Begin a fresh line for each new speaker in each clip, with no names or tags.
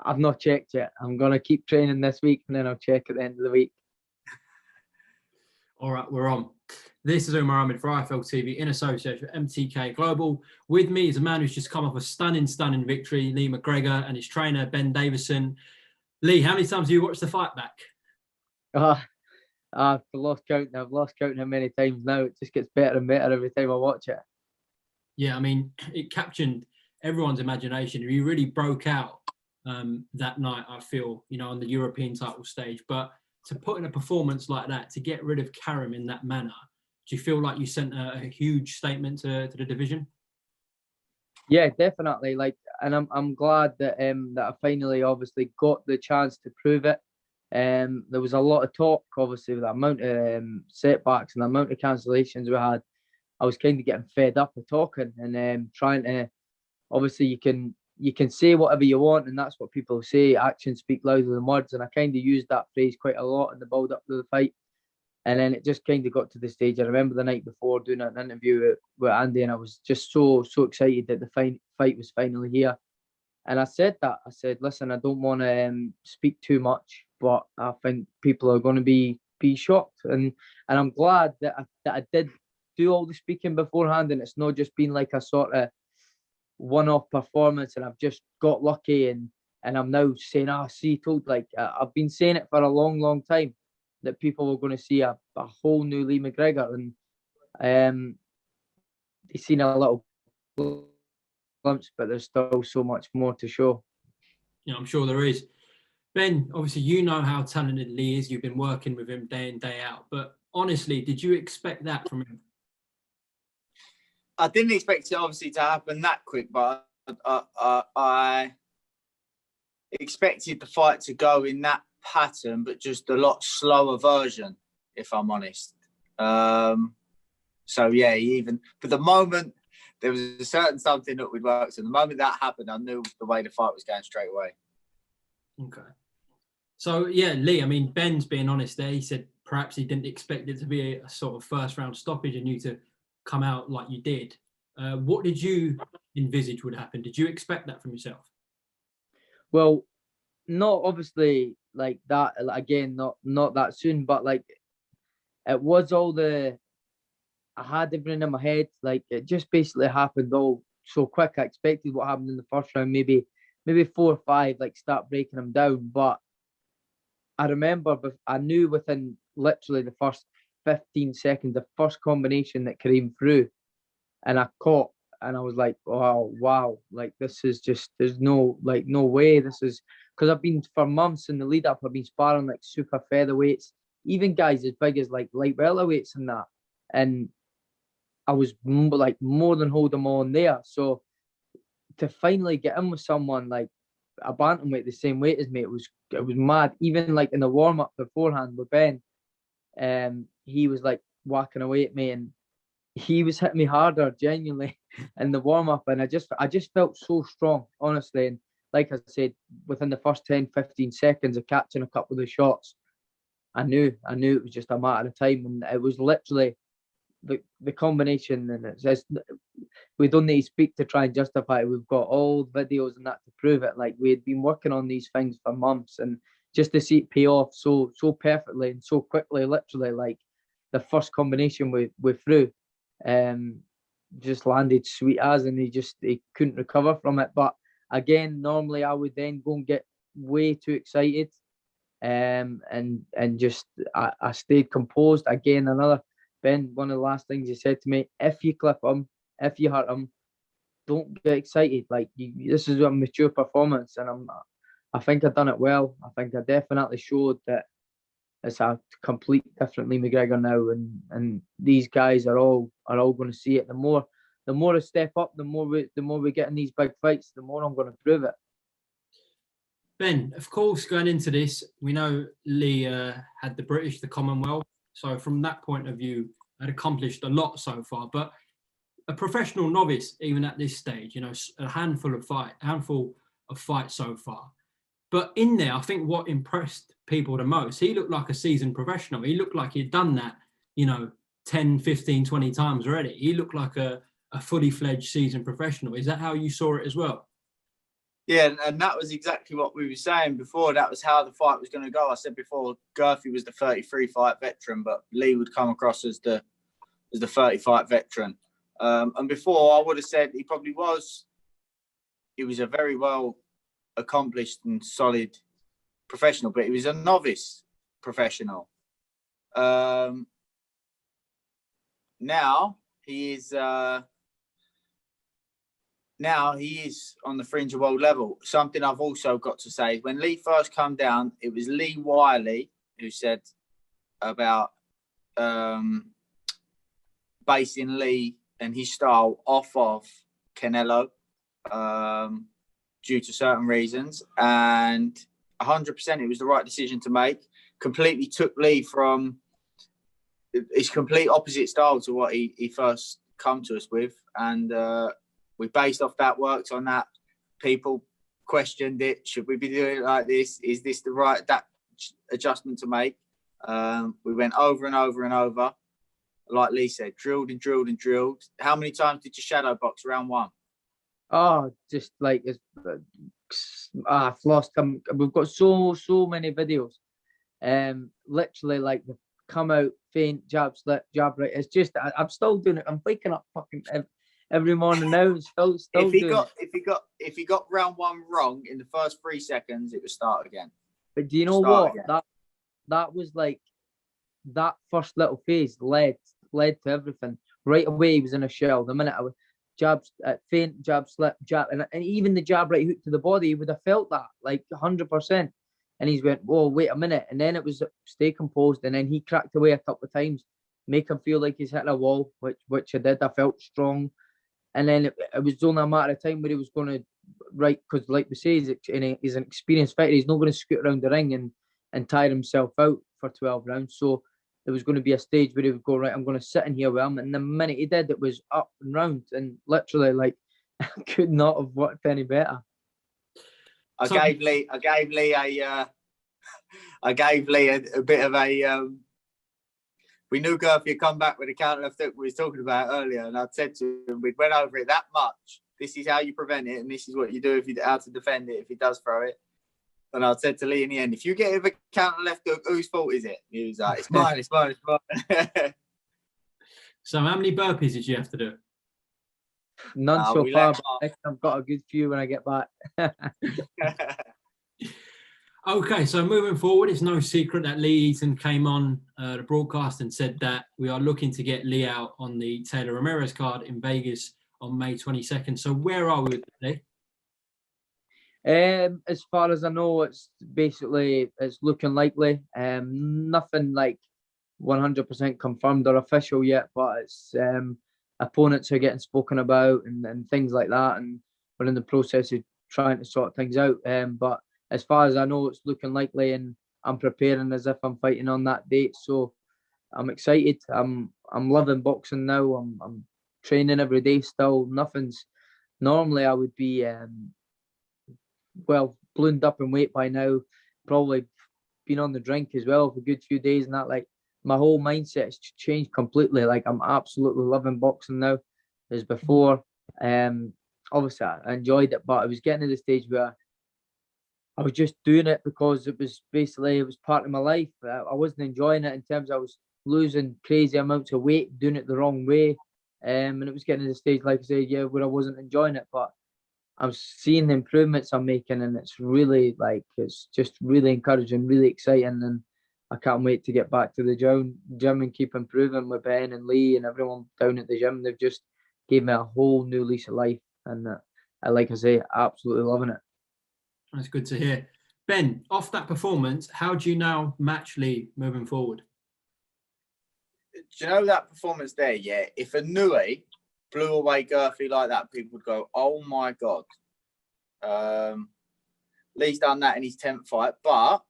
I've not checked yet. I'm going to keep training this week and then I'll check at the end of the week.
All right, we're on. This is Umar Ahmed for IFL TV in association with MTK Global. With me is a man who's just come off a stunning victory, Lee McGregor, and his trainer, Ben Davison. Lee, how many times have you watched the fight back?
I've lost count. I've lost count how many times now. It just gets better and better every time I watch it.
Yeah, I mean, it captured everyone's imagination. You really broke out that night, I feel, on the European title stage. But to put in a performance like that, to get rid of Karim in that manner, do you feel like you sent a huge statement to the division?
Yeah, definitely. And I'm glad that that I finally obviously got the chance to prove it. There was a lot of talk, obviously, with the amount of setbacks and the amount of cancellations we had. I was kind of getting fed up of talking and trying to. Obviously, you can say whatever you want, and that's what people say. Actions speak louder than words, and I kind of used that phrase quite a lot in the build up to the fight. And then it just kind of got to the stage. I remember the night before doing an interview with Andy, and I was just so excited that the fight was finally here. And I said that. I said, listen, I don't want to speak too much, but I think people are going to be shocked. And I'm glad that I did do all the speaking beforehand, and it's not just been like a sort of one-off performance, and I've just got lucky, and I'm now saying, I've been saying it for a long time, that people were going to see a whole new Lee McGregor, and he's seen a little glimpse, but there's still so much more to show.
Yeah, I'm sure there is. Ben, obviously you know how talented Lee is. You've been working with him day in, day out. But honestly, did you expect that from him?
I didn't expect it obviously to happen that quick, but I expected the fight to go in that pattern, but just a lot slower version, if I'm honest. So yeah, even for the moment, there was a certain something that would work. So the moment that happened, I knew the way the fight was going straight away.
Okay. So yeah, Lee, I mean, Ben's being honest there. He said perhaps he didn't expect it to be a sort of first round stoppage and you to come out like you did. What did you envisage would happen? Did you expect that from yourself?
Well, not obviously like that again, not that soon, but like it was I had everything in my head. Like it just basically happened all so quick. I expected what happened in the first round, maybe 4 or 5, like start breaking them down. But I remember, I knew within literally the first 15 seconds, the first combination that came through, and I caught, and I was like, oh wow, like this is just, there's no way. This is because I've been for months in the lead up, I've been sparring like super featherweights, even guys as big as like light welterweights and that, and I was like more than holding them on there. So to finally get in with someone like a bantamweight the same weight as me, it was mad. Even like in the warm up beforehand with Ben, he was like whacking away at me, and he was hitting me harder genuinely in the warm up, and I just felt so strong, honestly. And like I said, within the first 10-15 seconds of catching a couple of the shots, I knew it was just a matter of time, and it was literally the combination. And we don't need to speak to try and justify it. We've got all videos and that to prove it. Like we had been working on these things for months, and just to see it pay off so perfectly and so quickly, literally like the first combination we threw, just landed sweet as, and he couldn't recover from it. But again, normally I would then go and get way too excited, and just I stayed composed. Again, Ben, one of the last things he said to me, if you clip him, if you hurt him, don't get excited. Like this is a mature performance, and I think I've done it well. I think I definitely showed that it's a complete different Lee McGregor now, and these guys are all going to see it. The more I step up, the more we get in these big fights, the more I'm going to prove it.
Ben, of course, going into this, we know Lee had the British, the Commonwealth. So from that point of view, had accomplished a lot so far. But a professional novice, even at this stage, a handful of fights so far. But in there, I think what impressed people the most, he looked like a seasoned professional. He looked like he'd done that, 10, 15, 20 times already. He looked like a fully fledged seasoned professional. Is that how you saw it as well?
Yeah, and that was exactly what we were saying before. That was how the fight was going to go. I said before, GUERFI was the 33 fight veteran, but Lee would come across as the 30 fight veteran. And before, I would have said he probably was. He was a very well accomplished and solid professional, but he was a novice professional. Now he is. Now he is on the fringe of world level. Something I've also got to say, when Lee first came down, it was Lee Wiley who said about basing Lee and his style off of Canelo due to certain reasons. And 100% it was the right decision to make. Completely took Lee from his complete opposite style to what he first come to us with. And we based off that, worked on that. People questioned it. Should we be doing it like this? Is this the right adjustment to make? We went over and over and over. Like Lee said, drilled and drilled and drilled. How many times did you shadow box round one?
Oh, just like I've lost them. We've got so many videos. Literally like the come out, feint, jab, slip, jab, right. It's just I'm still doing it. I'm waking up fucking every morning now. Still
if he
doing
got
it.
if he got round one wrong in the first 3 seconds, it would start again.
But do you know what? That was like that first little phase led to everything. Right away he was in a shell. The minute I was jabs, feint, jab, slip, jab, and even the jab right hook to the body, he would have felt that like 100%. And he's went, whoa, wait a minute. And then it was stay composed. And then he cracked away a couple of times, make him feel like he's hitting a wall, which I did. I felt strong. And then it was only a matter of time where he was going to, right, because like we say, he's an experienced fighter. He's not going to scoot around the ring and tire himself out for 12 rounds. So there was going to be a stage where he would go, right, I'm going to sit in here with him. And the minute he did, it was up and round. And literally, like, I could not have worked any better.
I gave Lee a bit of a. We knew GUERFI had come back with a counter left hook we was talking about earlier, and I said to him, we went over it that much. This is how you prevent it, and this is what you do how to defend it if he does throw it. And I said to Lee in the end, if you get him a counter left hook, whose fault is it? He was like, it's mine, it's mine, it's mine.
So how many burpees did you have to do?
None so far, but I've got a good few when I get back.
Okay, so moving forward, it's no secret that Lee Eaton came on the broadcast and said that we are looking to get Lee out on the Taylor Ramirez card in Vegas on May 22nd. So where are we today?
As far as I know, it's looking likely. Nothing like 100% confirmed or official yet, but it's opponents are getting spoken about and things like that, and we're in the process of trying to sort things out. But as far as I know, it's looking likely, and I'm preparing as if I'm fighting on that date. So I'm excited. I'm loving boxing now. I'm training every day still. Nothing's normally I would be ballooned up in weight by now. Probably been on the drink as well for a good few days and that. Like my whole mindset has changed completely. Like I'm absolutely loving boxing now as before. Obviously I enjoyed it, but I was getting to the stage where I was just doing it because it was part of my life. I wasn't enjoying it in terms I was losing crazy amounts of weight, doing it the wrong way. And it was getting to the stage, like I said, where I wasn't enjoying it. But I'm seeing the improvements I'm making, and it's really it's just really encouraging, really exciting. And I can't wait to get back to the gym and keep improving with Ben and Lee and everyone down at the gym. They've just gave me a whole new lease of life. And like I say, absolutely loving it.
That's good to hear. Ben, off that performance, how do you now match Lee moving forward?
Do you know that performance there? Yeah. If INOUE blew away GUERFI like that, people would go, oh my God. Lee's done that in his 10th fight, but,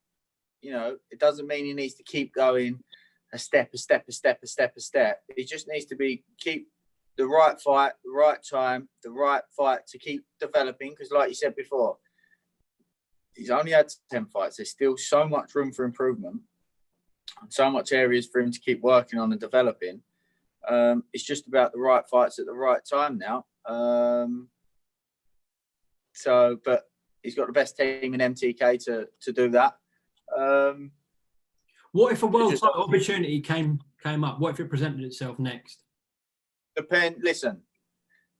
it doesn't mean he needs to keep going a step. He just needs to keep the right fight, the right time, the right fight to keep developing. Because like you said before, he's only had 10 fights. There's still so much room for improvement and so much areas for him to keep working on and developing. It's just about the right fights at the right time now. But he's got the best team in MTK to do that.
What if a world title opportunity came up? What if it presented itself next?
Listen,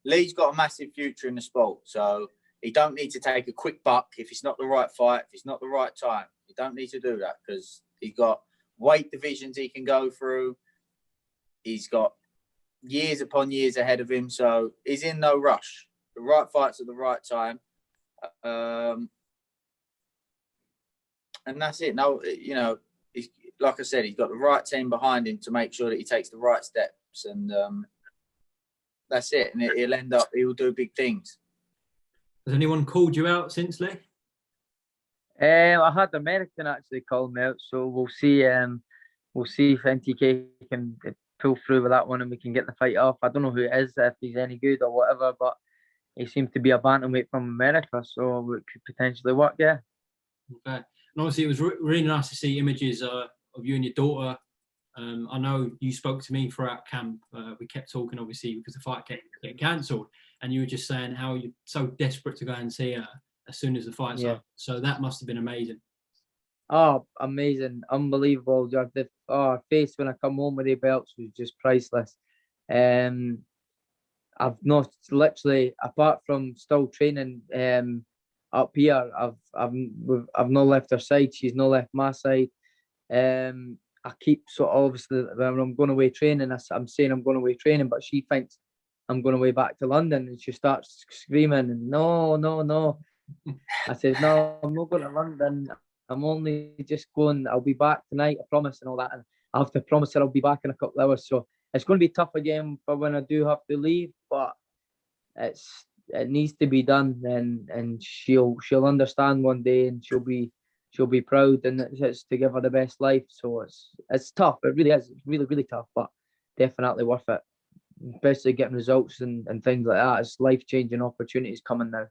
Lee's got a massive future in the sport, so he don't need to take a quick buck if it's not the right fight, if it's not the right time. He don't need to do that because he's got weight divisions he can go through. He's got years upon years ahead of him, so he's in no rush. The right fights at the right time. And that's it. No, he's, like I said, he's got the right team behind him to make sure that he takes the right steps, and that's it. And he'll do big things.
Has anyone called you out since, Lee?
I had the American actually call me out, so we'll see. We'll see if NTK can pull through with that one and we can get the fight off. I don't know who it is, if he's any good or whatever, but he seems to be a bantamweight from America, so it could potentially work. Yeah.
Okay. And obviously, it was really nice to see images of you and your daughter. I know you spoke to me throughout camp. We kept talking, obviously, because the fight kept getting cancelled. And you were just saying how you're so desperate to go and see her as soon as the fight's up. So that must have been amazing.
Oh, amazing. Unbelievable. Her face when I come home with the belts was just priceless. I've not literally, apart from still training up here, I've not left her side. She's not left my side. I keep sort of, obviously when I'm going away training, I'm saying I'm going away training, but she thinks I'm going away back to London, and she starts screaming, and no. I said, no, I'm not going to London. I'm only just going. I'll be back tonight, I promise, and all that. And I have to promise her I'll be back in a couple of hours. So it's going to be tough again for when I do have to leave, but it needs to be done, and she'll understand one day, and she'll be proud, and it's to give her the best life. So it's tough. It really is. It's really, really tough, but definitely worth it. Especially getting results and things like that. It's life-changing opportunities coming now.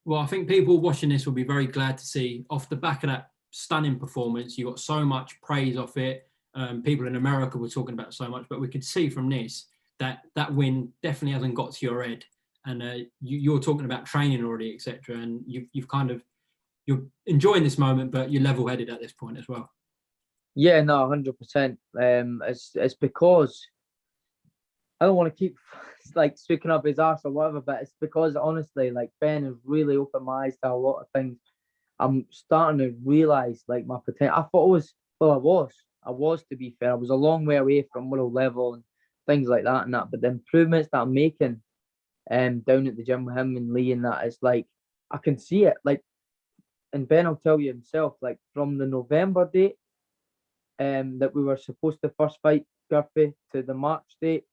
Well, I think people watching this will be very glad to see, off the back of that stunning performance, you got so much praise off it. People in America were talking about so much, but we could see from this that win definitely hasn't got to your head. And you're talking about training already, etc. And you're enjoying this moment, but you're level-headed at this point as well.
Yeah, no, 100%. It's because I don't want to keep like speaking up his arse or whatever, but it's because honestly, like, Ben has really opened my eyes to a lot of things. I'm starting to realise like my potential. I thought I was, to be fair. I was a long way away from world level and things like that and that. But the improvements that I'm making down at the gym with him and Lee and that, is like, I can see it. Like, and Ben will tell you himself, like, from the November date that we were supposed to first fight GUERFI to the March date,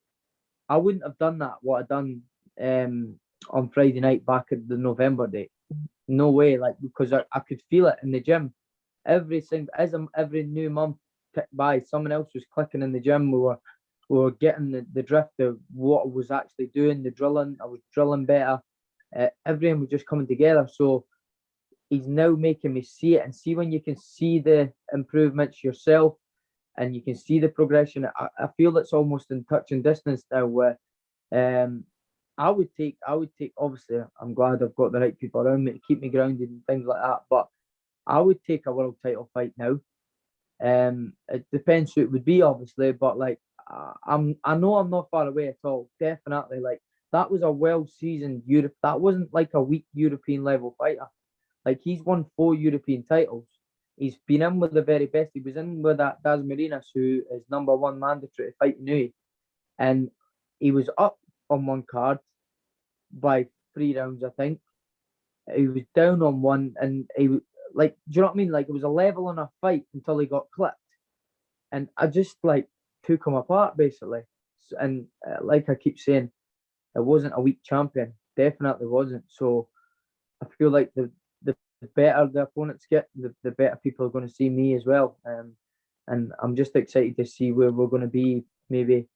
I wouldn't have done that, what I'd done on Friday night back at the November date. No way, like, because I could feel it in the gym. Every new month ticked by, someone else was clicking in the gym. We were getting the drift of what I was actually doing, the drilling. I was drilling better. Everything was just coming together. So he's now making me see it, and see when you can see the improvements yourself and you can see the progression. I feel it's almost in touching distance now, where I would take, obviously I'm glad I've got the right people around me to keep me grounded and things like that, but I would take a world title fight now. It depends who it would be, obviously, but like, I know I'm not far away at all. Definitely, like, that was a well-seasoned Europe. That wasn't like a weak European level fighter. Like, he's won 4 European titles. He's been in with the very best. He was in with that Daz Marinas, who is #1 mandatory to fight INOUE, and he was up on one card by 3 rounds, I think. He was down on one, and he, like, do you know what I mean? Like, it was a level on a fight until he got clipped, and I just, like, took him apart basically. And like I keep saying, it wasn't a weak champion. Definitely wasn't. So I feel like the better the opponents get, the better people are going to see me as well. And I'm just excited to see where we're going to be maybe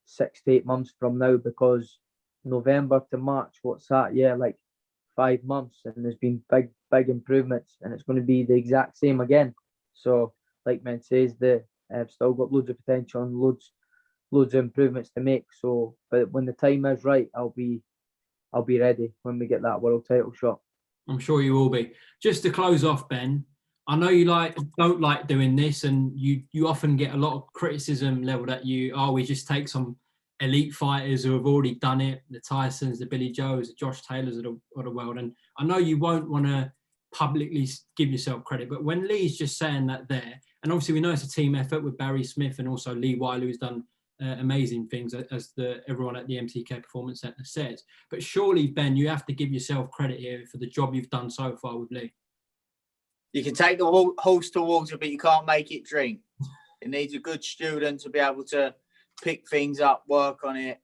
6 to 8 months from now, because November to March, what's that? Yeah, like 5 months, and there's been big improvements, and it's going to be the exact same again. So, like Ben says, I've still got loads of potential and loads of improvements to make. So, but when the time is right, I'll be ready when we get that world title shot.
I'm sure you will be. Just to close off, Ben, I know you don't like doing this, and you often get a lot of criticism leveled at you. Oh, we just take some elite fighters who have already done it, the Tysons, the Billy Joes, the Josh Taylors of the world. And I know you won't want to publicly give yourself credit, but when Lee's just saying that there, and obviously we know it's a team effort with Barry Smith and also Lee Wiley, who's done amazing things, as everyone at the MTK Performance Centre says. But surely, Ben, you have to give yourself credit here for the job you've done so far with Lee.
You can take the horse to water, but you can't make it drink. It needs a good student to be able to pick things up, work on it.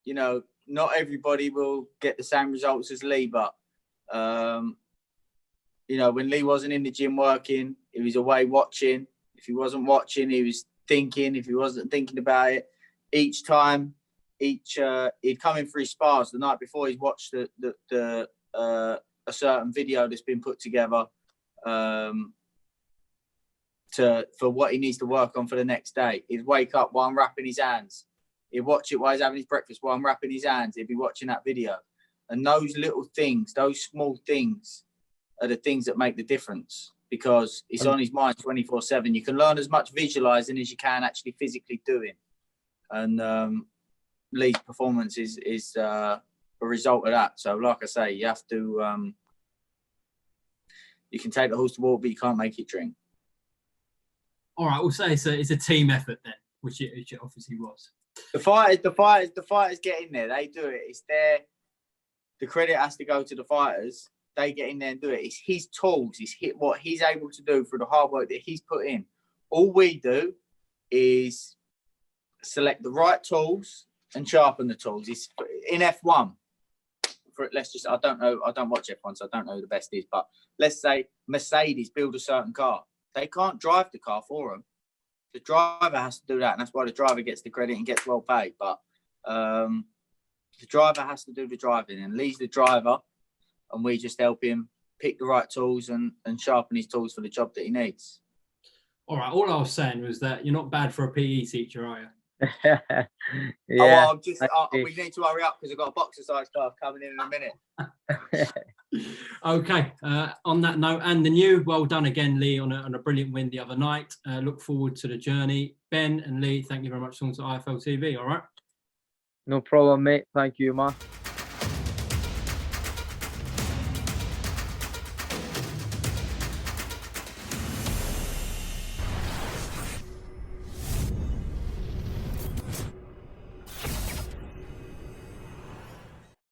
You know, not everybody will get the same results as Lee, but you know, when Lee wasn't in the gym working, he was away watching. If he wasn't watching, he was thinking. If he wasn't thinking about it, each time, he'd come in for his spars the night before. He's watched a certain video that's been put together for what he needs to work on for the next day. He'd wake up while I'm wrapping his hands. He'd watch it while he's having his breakfast, while I'm wrapping his hands. He'd be watching that video. And those little things, those small things, are the things that make the difference, because it's on his mind 24/7. You can learn as much visualizing as you can actually physically doing. And Lee's performance is a result of that. So, like I say, you have to. You can take the horse to water, but you can't make it drink.
All right, we'll say it's a team effort then, which it obviously was.
The fighters get in there. They do it. It's their. The credit has to go to the fighters. They get in there and do it. It's his tools. It's what he's able to do through the hard work that he's put in. All we do is select the right tools and sharpen the tools. It's in F1. I don't know. I don't watch F1, so I don't know who the best is. But let's say Mercedes build a certain car. They can't drive the car for them. The driver has to do that, and that's why the driver gets the credit and gets well paid. But the driver has to do the driving, and Lee's the driver, and we just help him pick the right tools and sharpen his tools for the job that he needs.
All right. All I was saying was that you're not bad for a PE teacher, are you?
Yeah.
We need to hurry up because I've got a boxer size class coming in a minute.
Okay. On that note, and the new, well done again, Lee, on a brilliant win the other night. Look forward to the journey. Ben and Lee, thank you very much for coming to IFL TV. All right.
No problem, mate. Thank you, man.